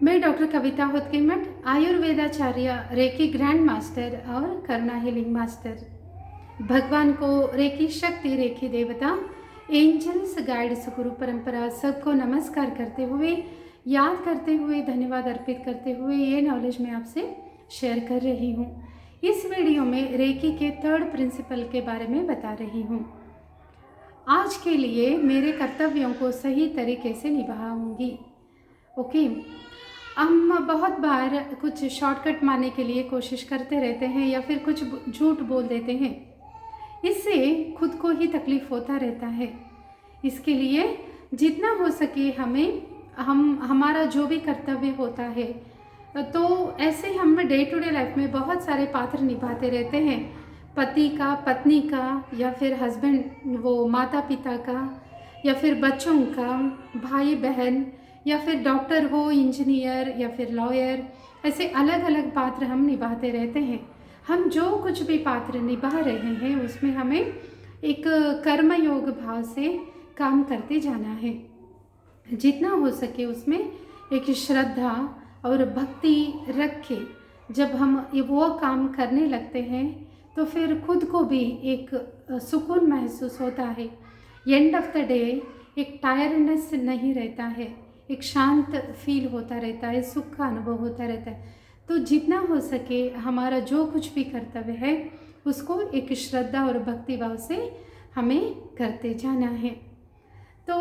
मैं डॉक्टर कविता होतकीमठ, आयुर्वेदाचार्य, reiki grand master और करुणा healing master. भगवान को रेकी शक्ति, रेकी देवता, एंजल्स, गाइड्स, गुरु परंपरा सबको नमस्कार करते हुए, याद करते हुए, धन्यवाद अर्पित करते हुए ये नॉलेज मैं आपसे शेयर कर रही हूँ। इस वीडियो में रेकी के थर्ड प्रिंसिपल के बारे में बता रही हूँ। आज के लिए मेरे कर्तव्यों को सही तरीके से निभाऊंगी। ओके। हम बहुत बार कुछ शॉर्टकट मारने के लिए कोशिश करते रहते हैं या फिर कुछ झूठ बोल देते हैं। इससे खुद को ही तकलीफ होता रहता है। इसके लिए जितना हो सके हमारा जो भी कर्तव्य होता है, तो ऐसे हम डे टू डे लाइफ में बहुत सारे पात्र निभाते रहते हैं। पति का, पत्नी का, या फिर हस्बैंड वो माता पिता का, या फिर बच्चों का, भाई बहन, या फिर डॉक्टर हो, इंजीनियर, या फिर लॉयर। ऐसे अलग अलग पात्र हम निभाते रहते हैं। हम जो कुछ भी पात्र निभा रहे हैं उसमें हमें एक कर्मयोग भाव से काम करते जाना है। जितना हो सके उसमें एक श्रद्धा और भक्ति रख के जब हम वो काम करने लगते हैं तो फिर खुद को भी एक सुकून महसूस होता है। एंड ऑफ द डे एक टायर्डनेस नहीं रहता है, एक शांत फील होता रहता है, सुख का अनुभव होता रहता है। तो जितना हो सके हमारा जो कुछ भी कर्तव्य है उसको एक श्रद्धा और भक्ति भाव से हमें करते जाना है। तो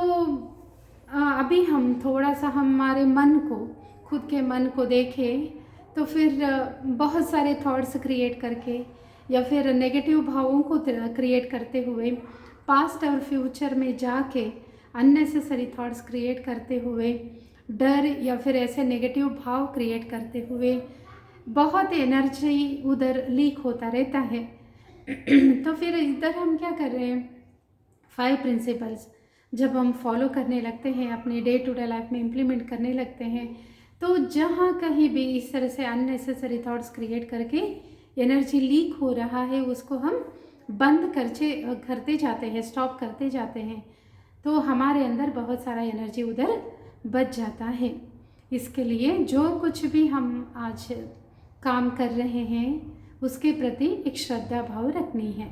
अभी हम थोड़ा सा हमारे मन को, खुद के मन को देखें तो फिर बहुत सारे थॉट्स क्रिएट करके या फिर नेगेटिव भावों को क्रिएट करते हुए पास्ट और फ्यूचर में जाके अननेसेसरी थॉट्स क्रिएट करते हुए, डर या फिर ऐसे नेगेटिव भाव क्रिएट करते हुए बहुत एनर्जी उधर लीक होता रहता है। तो फिर इधर हम क्या कर रहे हैं, 5 प्रिंसिपल्स जब हम फॉलो करने लगते हैं, अपने डे टू डे लाइफ में इम्प्लीमेंट करने लगते हैं, तो जहाँ कहीं भी इस तरह से अननेसेसरी थॉट्स क्रिएट करके एनर्जी लीक हो रहा है उसको हम बंद करते जाते हैं, स्टॉप करते जाते हैं, तो हमारे अंदर बहुत सारा एनर्जी उधर बच जाता है। इसके लिए जो कुछ भी हम आज काम कर रहे हैं उसके प्रति एक श्रद्धा भाव रखनी है।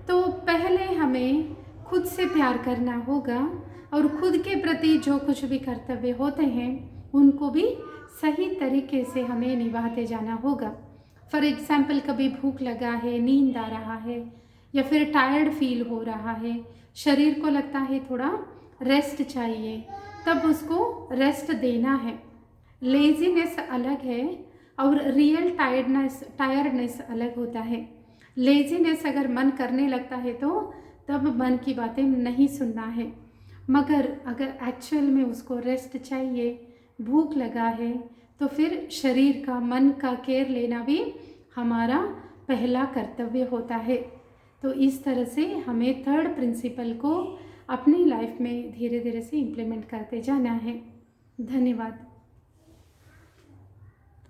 तो पहले हमें खुद से प्यार करना होगा और खुद के प्रति जो कुछ भी कर्तव्य होते हैं उनको भी सही तरीके से हमें निभाते जाना होगा। फॉर एग्जाम्पल, कभी भूख लगा है, नींद आ रहा है, या फिर टायर्ड फील हो रहा है, शरीर को लगता है थोड़ा रेस्ट चाहिए, तब उसको रेस्ट देना है। लेजीनेस अलग है और रियल टायर्डनेस अलग होता है। लेजीनेस अगर मन करने लगता है तो तब मन की बातें नहीं सुनना है, मगर अगर एक्चुअल में उसको रेस्ट चाहिए, भूख लगा है, तो फिर शरीर का, मन का केयर लेना भी हमारा पहला कर्तव्य होता है। तो इस तरह से हमें थर्ड प्रिंसिपल को अपनी लाइफ में धीरे धीरे से इम्प्लीमेंट करते जाना है। धन्यवाद।